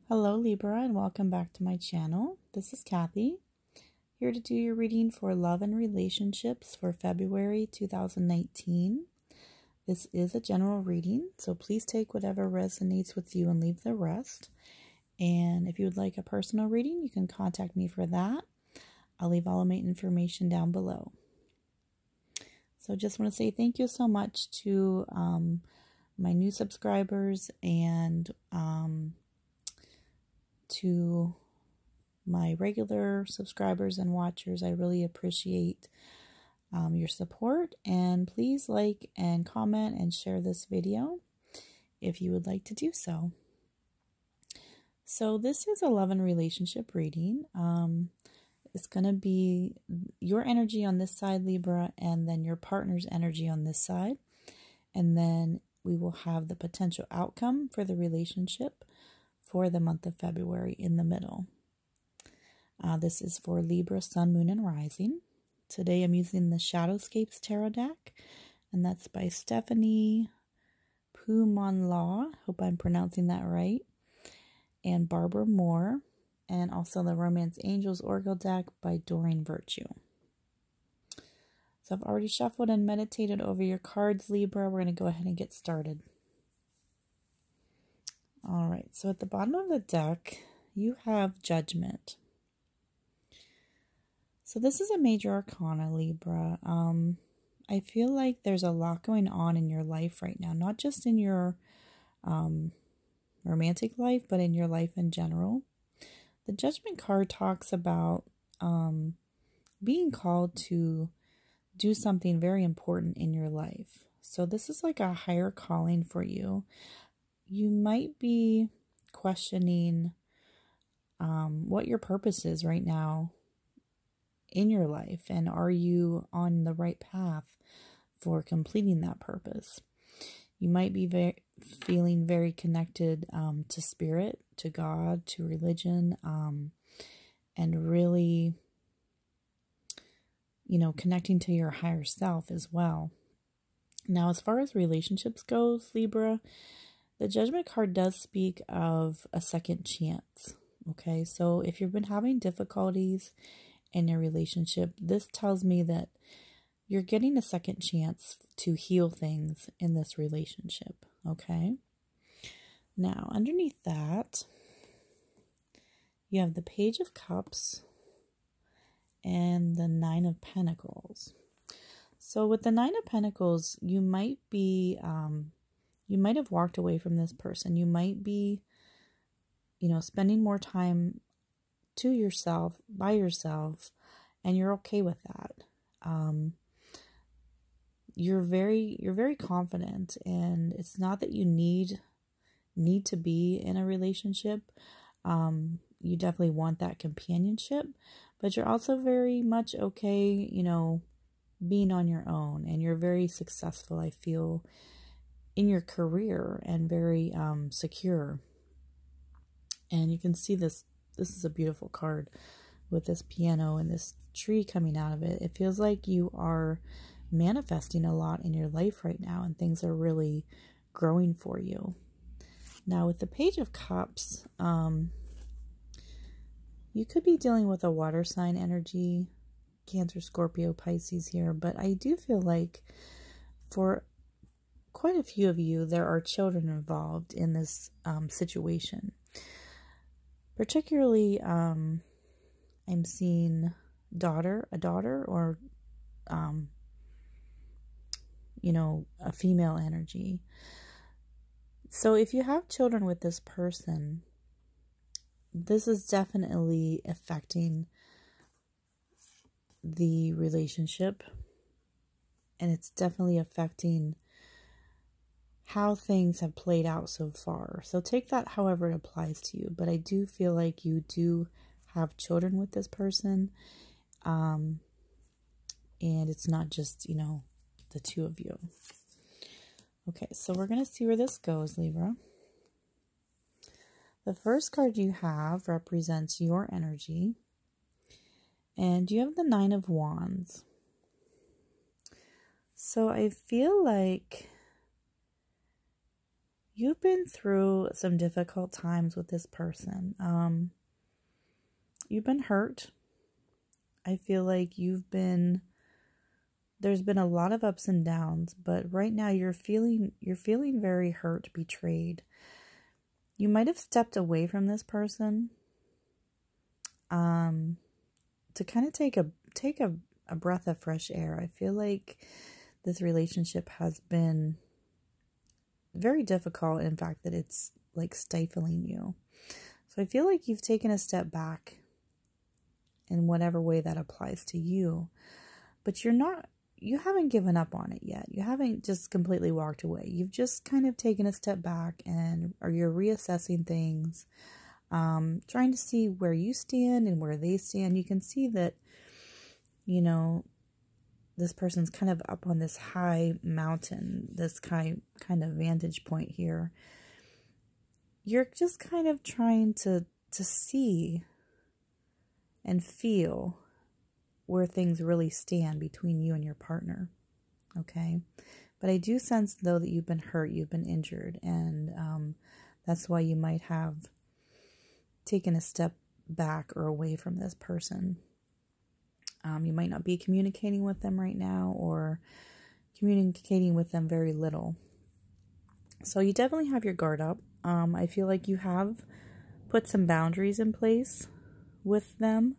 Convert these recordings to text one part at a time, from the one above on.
Hello Libra, and welcome back to my channel. This is Kathy, here to do your reading for love and relationships for February 2019. This is a general reading, so please take whatever resonates with you and leave the rest. And if you would like a personal reading, you can contact me for that. I'll leave all of my information down below. So just want to say thank you so much to my new subscribers and to my regular subscribers and watchers. I really appreciate your support, and please like and comment and share this video if you would like to do so. So this is a love and relationship reading. It's going to be your energy on this side, Libra, and then your partner's energy on this side. And then we will have the potential outcome for the relationship for the month of February in the middle. This is for Libra, Sun, Moon, and Rising. Today I'm using the Shadowscapes Tarot deck, and that's by Stephanie Pumonlaw. Hope I'm pronouncing that right. And Barbara Moore. And also the Romance Angels Oracle deck by Doreen Virtue. So I've already shuffled and meditated over your cards, Libra. We're going to go ahead and get started. All right, so at the bottom of the deck, you have Judgment. So this is a major arcana, Libra. I feel like there's a lot going on in your life right now, not just in your romantic life, but in your life in general. The Judgment card talks about being called to do something very important in your life. So this is like a higher calling for you. You might be questioning what your purpose is right now in your life, and are you on the right path for completing that purpose? You might be feeling very connected to spirit, to God, to religion, and really, connecting to your higher self as well. Now, as far as relationships goes, Libra, the Judgment card does speak of a second chance. Okay, so if you've been having difficulties in your relationship, this tells me that you're getting a second chance to heal things in this relationship. Okay, now underneath that, you have the Page of Cups and the Nine of Pentacles. So with the Nine of Pentacles, you might be you might have walked away from this person. You might be, spending more time to yourself, by yourself, and you're okay with that. You're very confident, and it's not that you need to be in a relationship. You definitely want that companionship, but you're also very much okay, being on your own, and you're very successful, I feel, in your career, and very secure. And you can see this is a beautiful card with this piano and this tree coming out of it. It feels like you are manifesting a lot in your life right now, and things are really growing for you. Now with the Page of Cups, you could be dealing with a water sign energy, Cancer, Scorpio, Pisces here, but I do feel like for quite a few of you, there are children involved in this situation. Particularly, I'm seeing a daughter, or, a female energy. So if you have children with this person, this is definitely affecting the relationship, and it's definitely affecting how things have played out so far. So take that however it applies to you. But I do feel like you do have children with this person. And it's not just, the two of you. Okay, so we're going to see where this goes, Libra. The first card you have represents your energy. And you have the Nine of Wands. So I feel like you've been through some difficult times with this person. You've been hurt. I feel like there's been a lot of ups and downs, but right now you're feeling very hurt, betrayed. You might have stepped away from this person to kind of take a breath of fresh air. I feel like this relationship has been very difficult, in fact, that it's like stifling you. So I feel like you've taken a step back in whatever way that applies to you, but you haven't given up on it yet. You haven't just completely walked away. You've just kind of taken a step back or you're reassessing things, trying to see where you stand and where they stand. You can see that, you know, this person's kind of up on this high mountain, this kind of vantage point here. You're just kind of trying to see and feel where things really stand between you and your partner, okay? But I do sense, though, that you've been hurt, you've been injured, and that's why you might have taken a step back or away from this person. You might not be communicating with them right now, or communicating with them very little. So you definitely have your guard up. I feel like you have put some boundaries in place with them,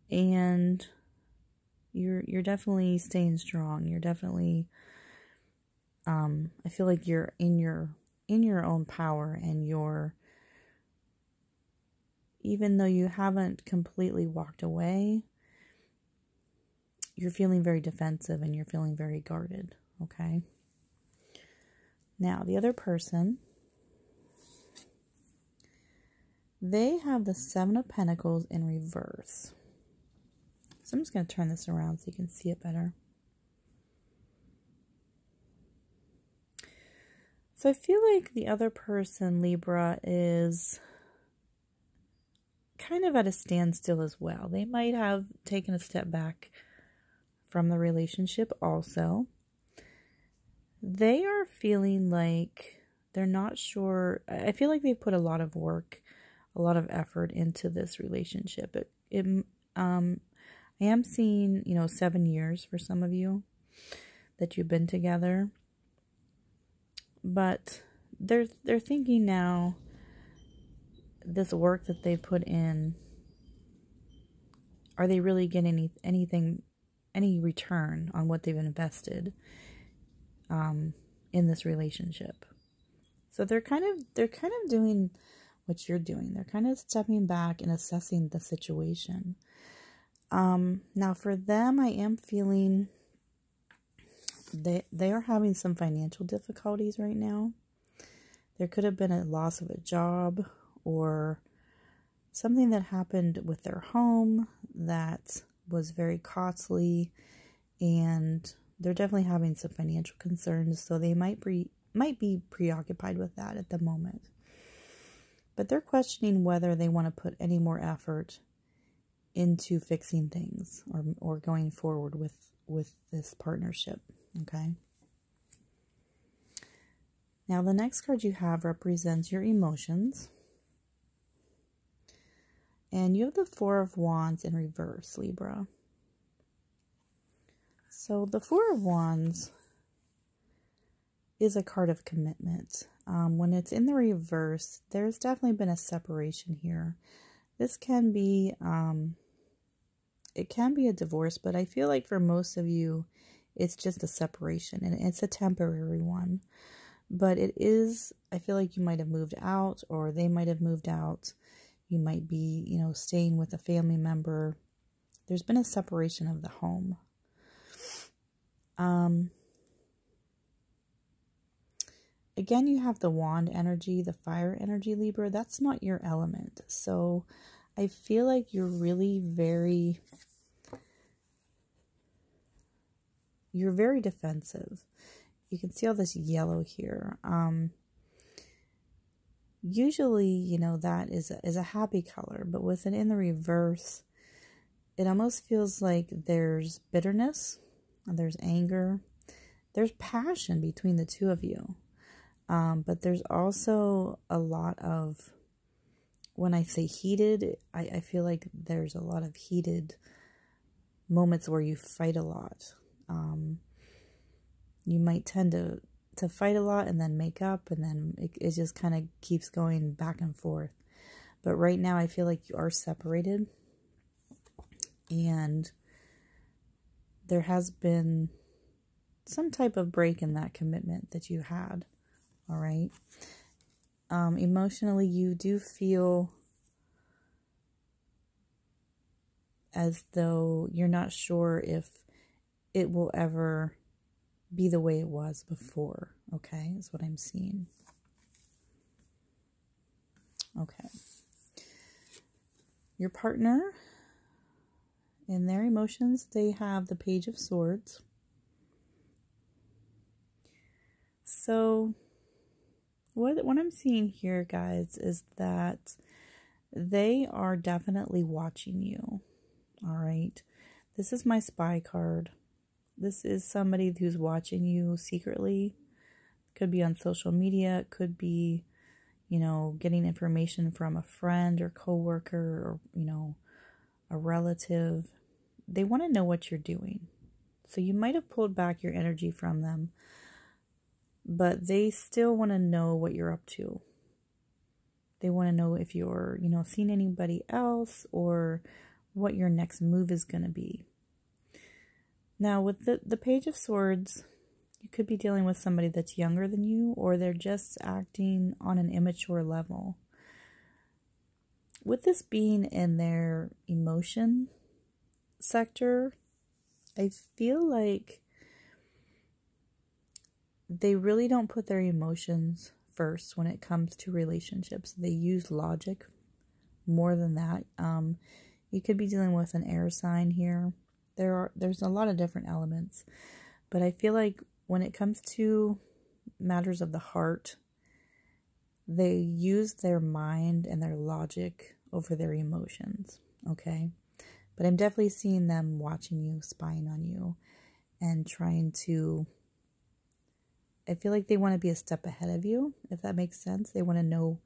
and you're definitely staying strong. You're definitely, I feel like you're in your own power, and even though you haven't completely walked away, you're feeling very defensive and you're feeling very guarded, okay? Now, the other person, they have the Seven of Pentacles in reverse. So I'm just going to turn this around so you can see it better. So I feel like the other person, Libra, is kind of at a standstill as well. They might have taken a step back from the relationship also. They are feeling like they're not sure. I feel like they put a lot of work, a lot of effort into this relationship. I am seeing, 7 years for some of you that you've been together. But they're thinking now, this work that they put in, are they really getting any return on what they've invested in this relationship? So they're kind of doing what you're doing. They're kind of stepping back and assessing the situation. Now for them, I am feeling they are having some financial difficulties right now. There could have been a loss of a job or something that happened with their home that was very costly, and they're definitely having some financial concerns, so they might be preoccupied with that at the moment. But they're questioning whether they want to put any more effort into fixing things or going forward with this partnership, okay? Now, the next card you have represents your emotions. And you have the Four of Wands in reverse, Libra. So the Four of Wands is a card of commitment. When it's in the reverse, there's definitely been a separation here. This can be, it can be a divorce, but I feel like for most of you, it's just a separation, and it's a temporary one. But it is, I feel like you might have moved out, or they might have moved out. You might be, staying with a family member. There's been a separation of the home. Again, you have the wand energy, the fire energy, Libra. That's not your element. So I feel like you're really you're very defensive. You can see all this yellow here. Usually, that is a happy color, but with it in the reverse, it almost feels like there's bitterness, there's anger, there's passion between the two of you. But there's also a lot of, when I say heated, I feel like there's a lot of heated moments where you fight a lot. You might tend to fight a lot and then make up, and then it just kind of keeps going back and forth. But right now I feel like you are separated, and there has been some type of break in that commitment that you had. All right. Emotionally, you do feel as though you're not sure if it will ever be the way it was before. Okay, is what I'm seeing. Okay. Your partner, in their emotions, they have the Page of Swords. So what I'm seeing here, guys, is that they are definitely watching you. All right. This is my spy card. This is somebody who's watching you secretly. Could be on social media. It could be, you know, getting information from a friend or coworker or, you know, a relative. They want to know what you're doing. So you might have pulled back your energy from them, but they still want to know what you're up to. They want to know if you're, you know, seeing anybody else or what your next move is going to be. Now, with the Page of Swords, you could be dealing with somebody that's younger than you, or they're just acting on an immature level. With this being in their emotion sector, I feel like they really don't put their emotions first when it comes to relationships. They use logic more than that. You could be dealing with an air sign here. There's a lot of different elements, but I feel like when it comes to matters of the heart, they use their mind and their logic over their emotions. Okay, but I'm definitely seeing them watching you, spying on you, and trying to, I feel like they want to be a step ahead of you, if that makes sense. They want to know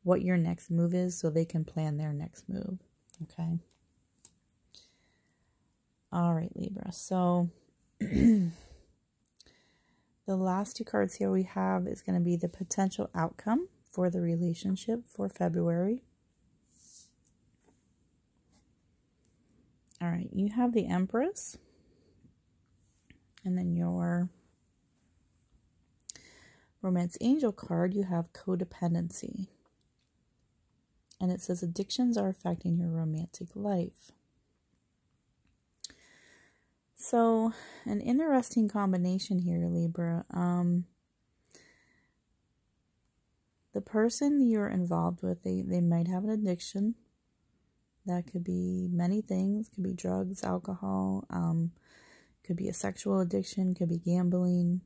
what your next move is so they can plan their next move. Okay. All right, Libra. So the last two cards here we have is going to be the potential outcome for the relationship for February. All right, you have the Empress. And then your Romance Angel card, you have codependency. And it says addictions are affecting your romantic life. So, an interesting combination here, Libra. The person you're involved with, they might have an addiction. That could be many things. Could be drugs, alcohol, could be a sexual addiction, could be gambling.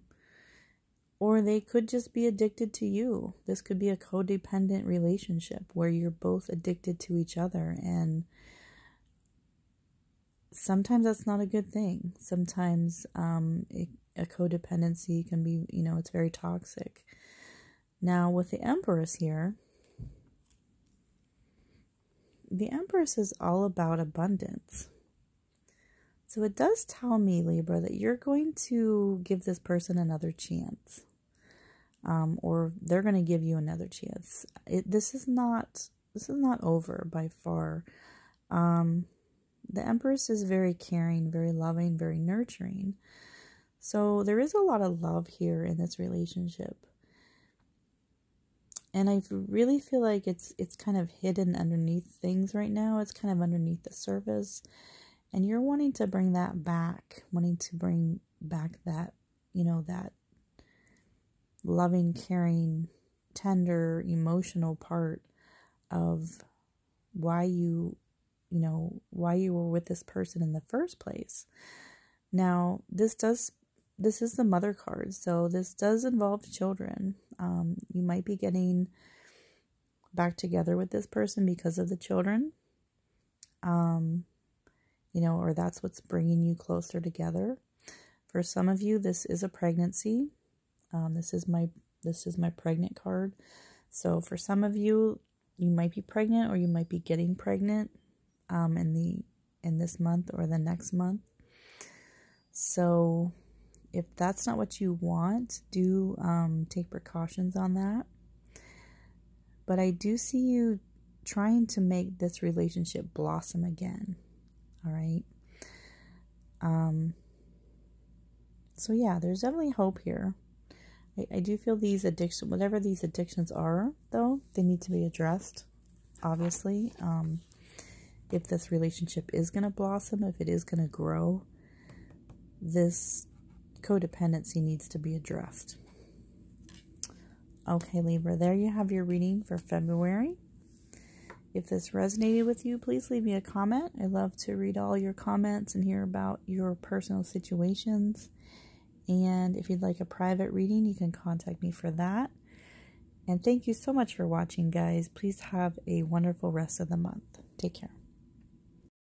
Or they could just be addicted to you. This could be a codependent relationship where you're both addicted to each other, and sometimes that's not a good thing. Sometimes a codependency can be, you know, it's very toxic. Now, with the Empress here, the Empress is all about abundance. So it does tell me, Libra, that you're going to give this person another chance. Or they're going to give you another chance. This is not over by far. The Empress is very caring, very loving, very nurturing. So there is a lot of love here in this relationship. And I really feel like it's kind of hidden underneath things right now. It's kind of underneath the surface. And you're wanting to bring that back, wanting to bring back that, you know, that loving, caring, tender, emotional part of why you were with this person in the first place. Now, this is the Mother card, so this does involve children. You might be getting back together with this person because of the children. You know, or that's what's bringing you closer together. For some of you, this is a pregnancy. This is This is my pregnant card. So for some of you, you might be pregnant or you might be getting pregnant in this month or the next month. So if that's not what you want, do take precautions on that. But I do see you trying to make this relationship blossom again. All right. So yeah, there's definitely hope here. I do feel these addictions, whatever these addictions are, though, they need to be addressed, obviously. If this relationship is going to blossom, if it is going to grow, this codependency needs to be addressed. Okay, Libra, there you have your reading for February. If this resonated with you, please leave me a comment. I love to read all your comments and hear about your personal situations. And if you'd like a private reading, you can contact me for that. And thank you so much for watching, guys. Please have a wonderful rest of the month. Take care.